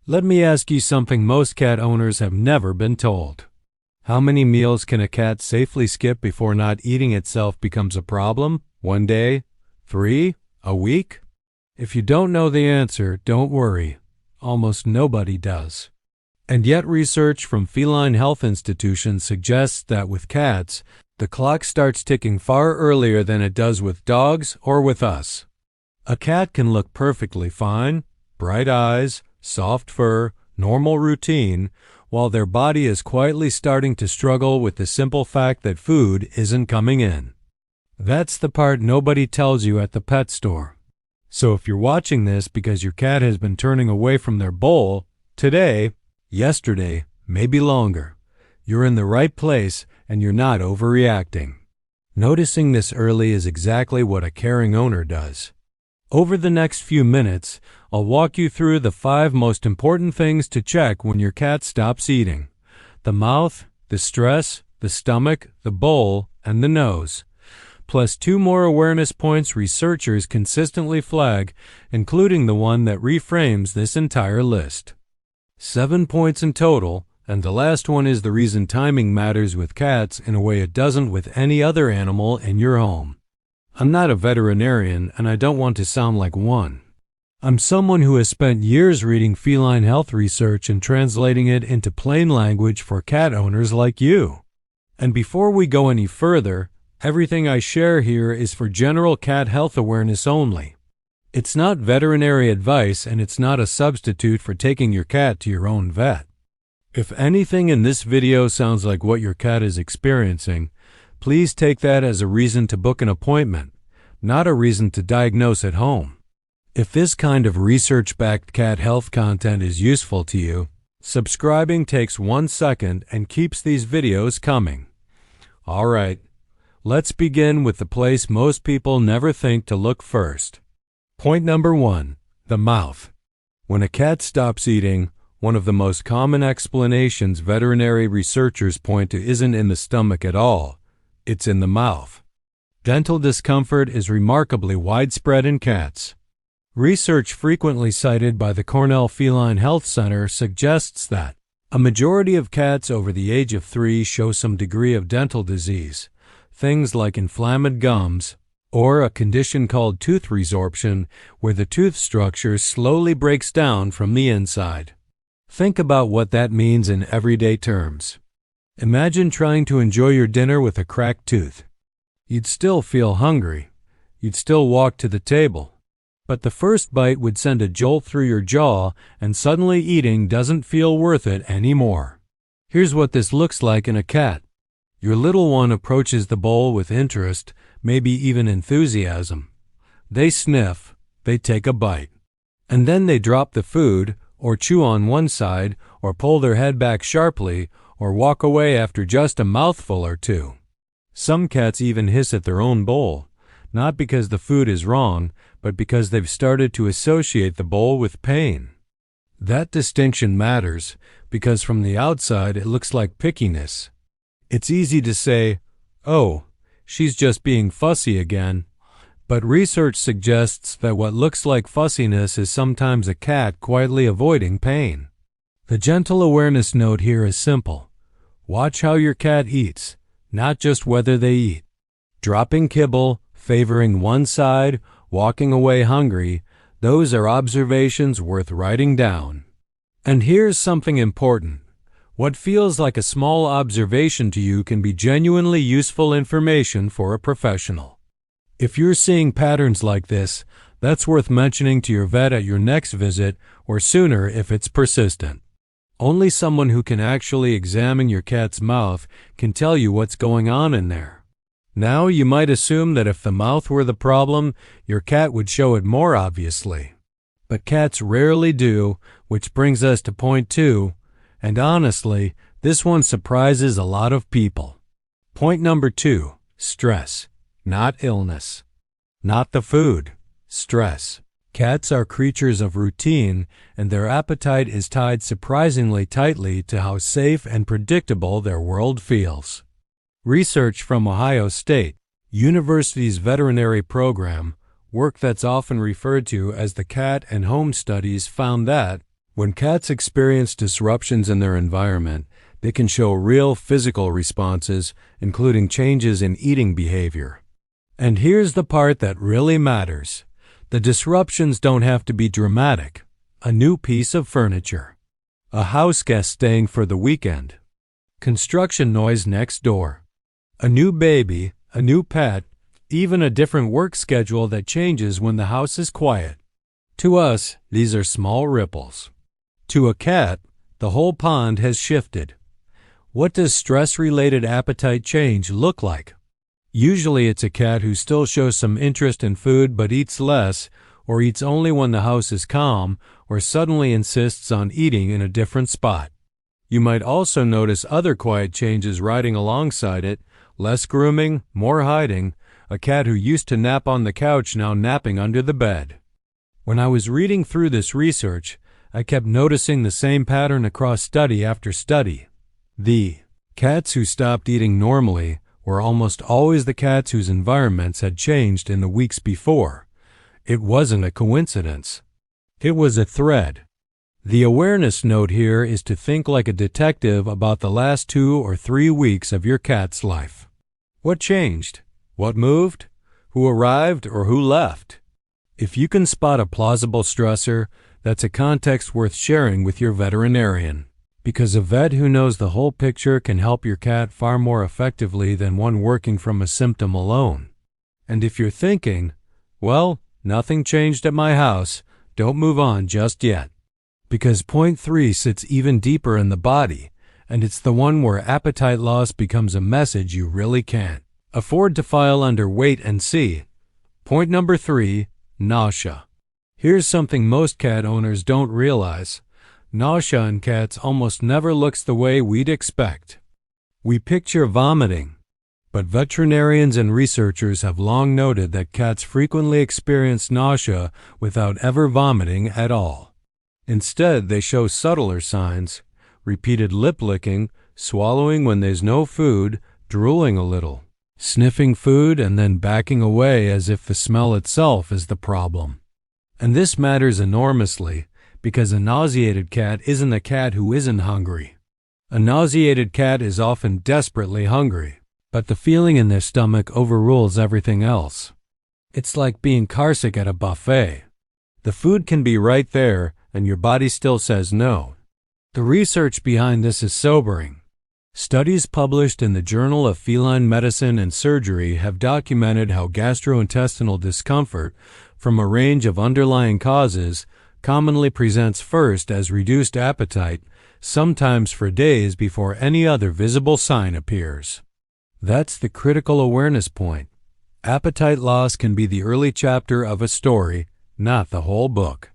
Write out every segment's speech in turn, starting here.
Let me ask you something most cat owners have never been told. How many meals can a cat safely skip before not eating itself becomes a problem? 1 day? 3? A week? If you don't know the answer, don't worry. Almost nobody does. And yet research from feline health institutions suggests that with cats, the clock starts ticking far earlier than it does with dogs or with us. A cat can look perfectly fine, bright eyes, soft fur, normal routine, while their body is quietly starting to struggle with the simple fact that food isn't coming in. That's the part nobody tells you at the pet store. So if you're watching this because your cat has been turning away from their bowl, today, yesterday, maybe longer, you're in the right place and you're not overreacting. Noticing this early is exactly what a caring owner does. Over the next few minutes, I'll walk you through the 5 most important things to check when your cat stops eating: the mouth, the stress, the stomach, the bowl, and the nose. Plus 2 more awareness points researchers consistently flag, including the one that reframes this entire list. 7 points in total, and the last one is the reason timing matters with cats in a way it doesn't with any other animal in your home. I'm not a veterinarian, and I don't want to sound like one. I'm someone who has spent years reading feline health research and translating it into plain language for cat owners like you. And before we go any further, everything I share here is for general cat health awareness only. It's not veterinary advice, and it's not a substitute for taking your cat to your own vet. If anything in this video sounds like what your cat is experiencing, please take that as a reason to book an appointment, not a reason to diagnose at home. If this kind of research-backed cat health content is useful to you, subscribing takes 1 second and keeps these videos coming. All right, let's begin with the place most people never think to look first. Point number 1, the mouth. When a cat stops eating, one of the most common explanations veterinary researchers point to isn't in the stomach at all. It's in the mouth. Dental discomfort is remarkably widespread in cats. Research frequently cited by the Cornell Feline Health Center suggests that a majority of cats over the age of 3 show some degree of dental disease, things like inflamed gums, or a condition called tooth resorption, where the tooth structure slowly breaks down from the inside. Think about what that means in everyday terms. Imagine trying to enjoy your dinner with a cracked tooth. You'd still feel hungry. You'd still walk to the table. But the first bite would send a jolt through your jaw, and suddenly eating doesn't feel worth it anymore. Here's what this looks like in a cat. Your little one approaches the bowl with interest, maybe even enthusiasm. They sniff, they take a bite, and then they drop the food, or chew on one side, or pull their head back sharply, or walk away after just a mouthful or 2. Some cats even hiss at their own bowl, not because the food is wrong, but because they've started to associate the bowl with pain. That distinction matters, because from the outside it looks like pickiness. It's easy to say, "Oh, she's just being fussy again," but research suggests that what looks like fussiness is sometimes a cat quietly avoiding pain. The gentle awareness note here is simple. Watch how your cat eats, not just whether they eat. Dropping kibble, favoring one side, walking away hungry, those are observations worth writing down. And here's something important. What feels like a small observation to you can be genuinely useful information for a professional. If you're seeing patterns like this, that's worth mentioning to your vet at your next visit, or sooner if it's persistent. Only someone who can actually examine your cat's mouth can tell you what's going on in there. Now, you might assume that if the mouth were the problem, your cat would show it more obviously. But cats rarely do, which brings us to point 2, and honestly, this one surprises a lot of people. Point number 2, stress, not illness. Not the food, stress. Cats are creatures of routine, and their appetite is tied surprisingly tightly to how safe and predictable their world feels. Research from Ohio State University's veterinary program, work that's often referred to as the cat and home studies, found that When cats experience disruptions in their environment, they can show real physical responses, including changes in eating behavior. And here's the part that really matters. The disruptions don't have to be dramatic. A new piece of furniture, a house guest staying for the weekend, construction noise next door, a new baby, a new pet, even a different work schedule that changes when the house is quiet. To us, these are small ripples. To a cat, the whole pond has shifted. What does stress-related appetite change look like? Usually it's a cat who still shows some interest in food but eats less, or eats only when the house is calm, or suddenly insists on eating in a different spot. You might also notice other quiet changes riding alongside it: less grooming, more hiding, a cat who used to nap on the couch now napping under the bed. When I was reading through this research, I kept noticing the same pattern across study after study. The cats who stopped eating normally were almost always the cats whose environments had changed in the weeks before. It wasn't a coincidence. It was a thread. The awareness note here is to think like a detective about the last 2 or 3 weeks of your cat's life. What changed? What moved? Who arrived or who left? If you can spot a plausible stressor, that's a context worth sharing with your veterinarian, because a vet who knows the whole picture can help your cat far more effectively than one working from a symptom alone. And if you're thinking, well, nothing changed at my house, don't move on just yet. Because point 3 sits even deeper in the body, and it's the one where appetite loss becomes a message you really can't afford to file under wait and see. Point number 3, nausea. Here's something most cat owners don't realize. Nausea in cats almost never looks the way we'd expect. We picture vomiting, but veterinarians and researchers have long noted that cats frequently experience nausea without ever vomiting at all. Instead, they show subtler signs: repeated lip licking, swallowing when there's no food, drooling a little, sniffing food and then backing away as if the smell itself is the problem. And this matters enormously, because a nauseated cat isn't a cat who isn't hungry. A nauseated cat is often desperately hungry, but the feeling in their stomach overrules everything else. It's like being carsick at a buffet. The food can be right there, and your body still says no. The research behind this is sobering. Studies published in the Journal of Feline Medicine and Surgery have documented how gastrointestinal discomfort from a range of underlying causes commonly presents first as reduced appetite, sometimes for days before any other visible sign appears. That's the critical awareness point. Appetite loss can be the early chapter of a story, not the whole book.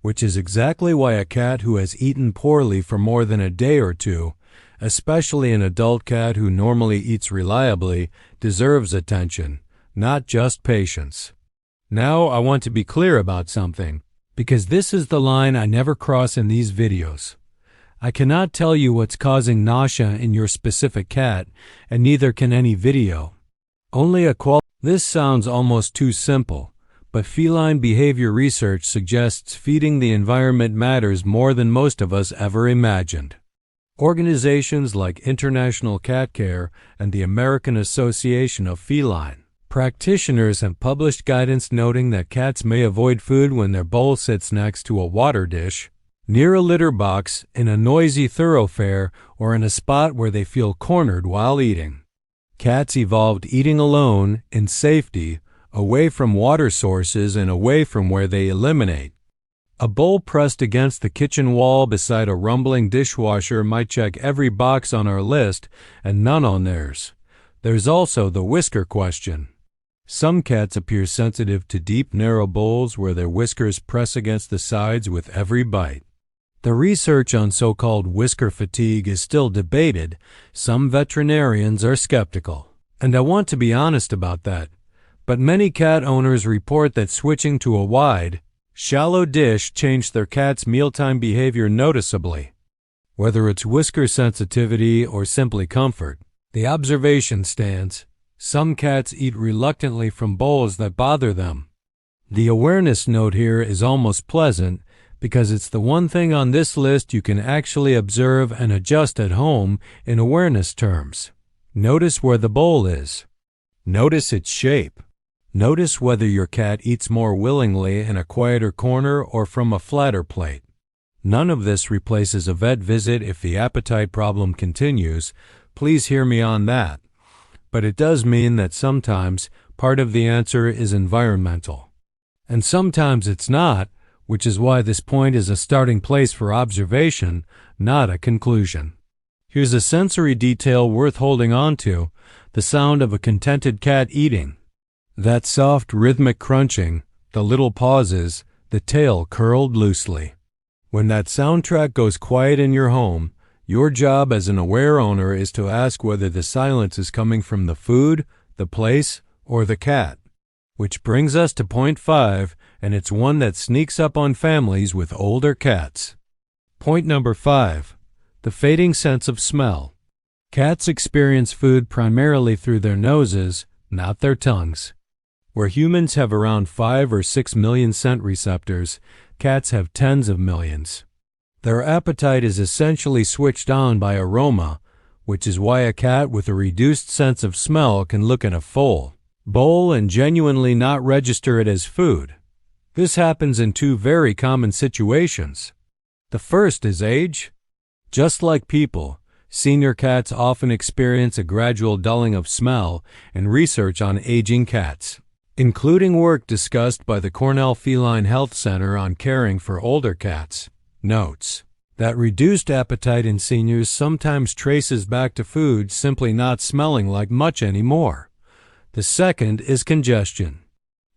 Which is exactly why a cat who has eaten poorly for more than a day or two, especially an adult cat who normally eats reliably, deserves attention, not just patience. Now I want to be clear about something, because this is the line I never cross in these videos. I cannot tell you what's causing nausea in your specific cat, and neither can any video. Only a This sounds almost too simple, but feline behavior research suggests feeding the environment matters more than most of us ever imagined. Organizations like International Cat Care and the American Association of Feline practitioners have published guidance noting that cats may avoid food when their bowl sits next to a water dish, near a litter box, in a noisy thoroughfare, or in a spot where they feel cornered while eating. Cats evolved eating alone, in safety, away from water sources and away from where they eliminate. A bowl pressed against the kitchen wall beside a rumbling dishwasher might check every box on our list and none on theirs. There's also the whisker question. Some cats appear sensitive to deep, narrow bowls where their whiskers press against the sides with every bite. The research on so-called whisker fatigue is still debated. Some veterinarians are skeptical, and I want to be honest about that. But many cat owners report that switching to a wide, shallow dish changed their cat's mealtime behavior noticeably. Whether it's whisker sensitivity or simply comfort, the observation stands. Some cats eat reluctantly from bowls that bother them. The awareness note here is almost pleasant, because it's the one thing on this list you can actually observe and adjust at home in awareness terms. Notice where the bowl is. Notice its shape. Notice whether your cat eats more willingly in a quieter corner or from a flatter plate. None of this replaces a vet visit if the appetite problem continues. Please hear me on that. But it does mean that sometimes part of the answer is environmental. And sometimes it's not, which is why this point is a starting place for observation, not a conclusion. Here's a sensory detail worth holding on to: the sound of a contented cat eating. That soft rhythmic crunching, the little pauses, the tail curled loosely. When that soundtrack goes quiet in your home, your job as an aware owner is to ask whether the silence is coming from the food, the place, or the cat. Which brings us to point 5, and it's one that sneaks up on families with older cats. Point number 5, the fading sense of smell. Cats experience food primarily through their noses, not their tongues. Where humans have around 5 or 6 million scent receptors, cats have tens of millions. Their appetite is essentially switched on by aroma, which is why a cat with a reduced sense of smell can look at a full bowl and genuinely not register it as food. This happens in 2 very common situations. The first is age. Just like people, senior cats often experience a gradual dulling of smell, and research on aging cats, including work discussed by the Cornell Feline Health Center on caring for older cats, notes that reduced appetite in seniors sometimes traces back to food simply not smelling like much anymore. The second is congestion.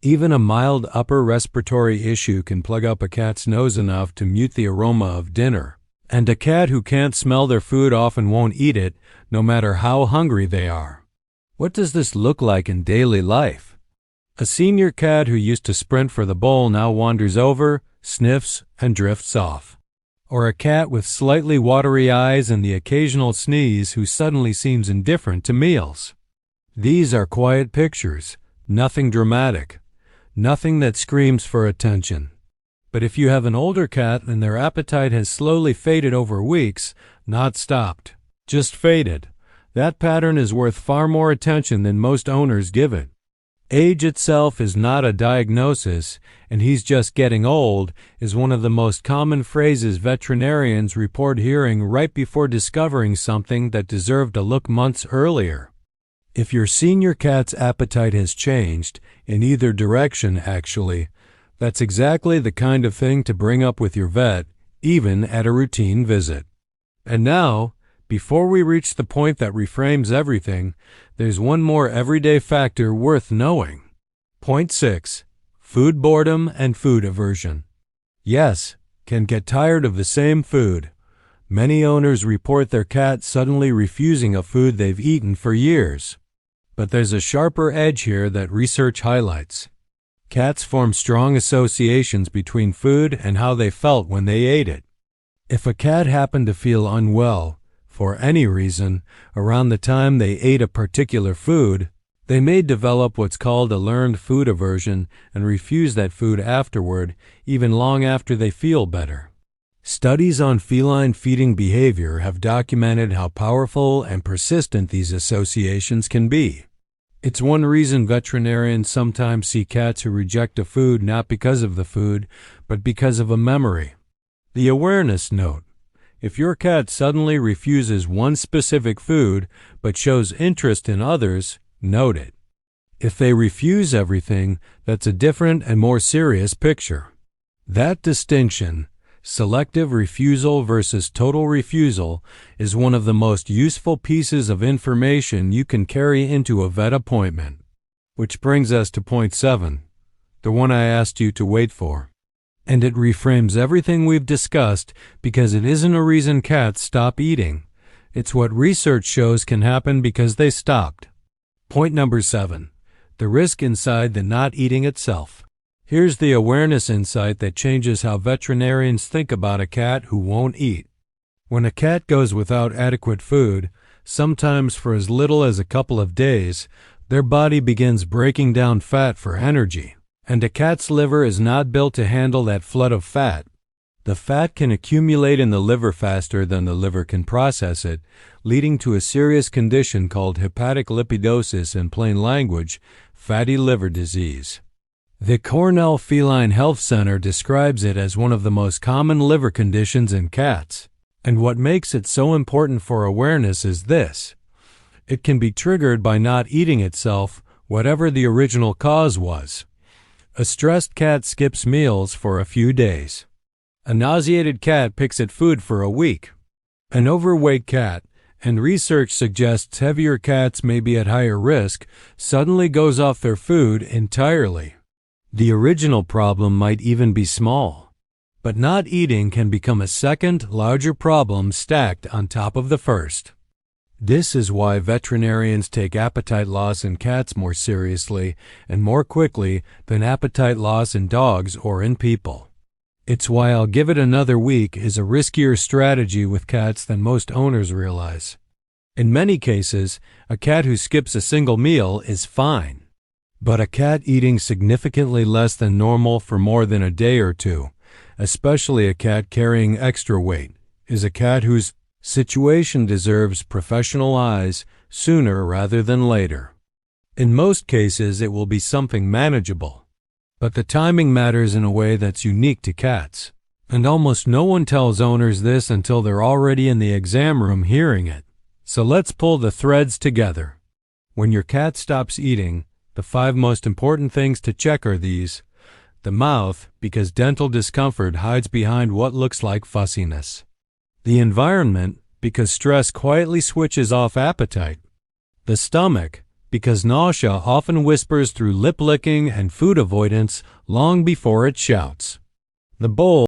Even a mild upper respiratory issue can plug up a cat's nose enough to mute the aroma of dinner, and a cat who can't smell their food often won't eat it, no matter how hungry they are. What does this look like in daily life? A senior cat who used to sprint for the bowl now wanders over, sniffs, and drifts off. Or a cat with slightly watery eyes and the occasional sneeze who suddenly seems indifferent to meals. These are quiet pictures, nothing dramatic, nothing that screams for attention. But if you have an older cat and their appetite has slowly faded over weeks, not stopped, just faded, that pattern is worth far more attention than most owners give it. Age itself is not a diagnosis, and he's just getting old is one of the most common phrases veterinarians report hearing right before discovering something that deserved a look months earlier. If your senior cat's appetite has changed, in either direction actually, that's exactly the kind of thing to bring up with your vet, even at a routine visit. And now, before we reach the point that reframes everything, there's one more everyday factor worth knowing. Point 6. Food boredom and food aversion. Yes, can get tired of the same food. Many owners report their cat suddenly refusing a food they've eaten for years. But there's a sharper edge here that research highlights. Cats form strong associations between food and how they felt when they ate it. If a cat happened to feel unwell, for any reason, around the time they ate a particular food, they may develop what's called a learned food aversion and refuse that food afterward, even long after they feel better. Studies on feline feeding behavior have documented how powerful and persistent these associations can be. It's one reason veterinarians sometimes see cats who reject a food not because of the food, but because of a memory. The awareness note. If your cat suddenly refuses one specific food but shows interest in others, note it. If they refuse everything, that's a different and more serious picture. That distinction, selective refusal versus total refusal, is one of the most useful pieces of information you can carry into a vet appointment. Which brings us to point 7, the one I asked you to wait for. And it reframes everything we've discussed because it isn't a reason cats stop eating. It's what research shows can happen because they stopped. Point number 7, the risk inside the not eating itself. Here's the awareness insight that changes how veterinarians think about a cat who won't eat. When a cat goes without adequate food, sometimes for as little as a couple of days, their body begins breaking down fat for energy. And a cat's liver is not built to handle that flood of fat. The fat can accumulate in the liver faster than the liver can process it, leading to a serious condition called hepatic lipidosis, in plain language, fatty liver disease. The Cornell Feline Health Center describes it as one of the most common liver conditions in cats. And what makes it so important for awareness is this: it can be triggered by not eating itself, whatever the original cause was. A stressed cat skips meals for a few days. A nauseated cat picks at food for a week. An overweight cat, and research suggests heavier cats may be at higher risk, suddenly goes off their food entirely. The original problem might even be small, but not eating can become a second, larger problem stacked on top of the first. This is why veterinarians take appetite loss in cats more seriously and more quickly than appetite loss in dogs or in people. It's why I'll give it another week is a riskier strategy with cats than most owners realize. In many cases, a cat who skips a single meal is fine. But a cat eating significantly less than normal for more than a day or two, especially a cat carrying extra weight, is a cat whose situation deserves professional eyes sooner rather than later. In most cases, it will be something manageable. But the timing matters in a way that's unique to cats. And almost no one tells owners this until they're already in the exam room hearing it. So let's pull the threads together. When your cat stops eating, the 5 most important things to check are these: the mouth, because dental discomfort hides behind what looks like fussiness; the environment, because stress quietly switches off appetite; the stomach, because nausea often whispers through lip licking and food avoidance long before it shouts; the bowl,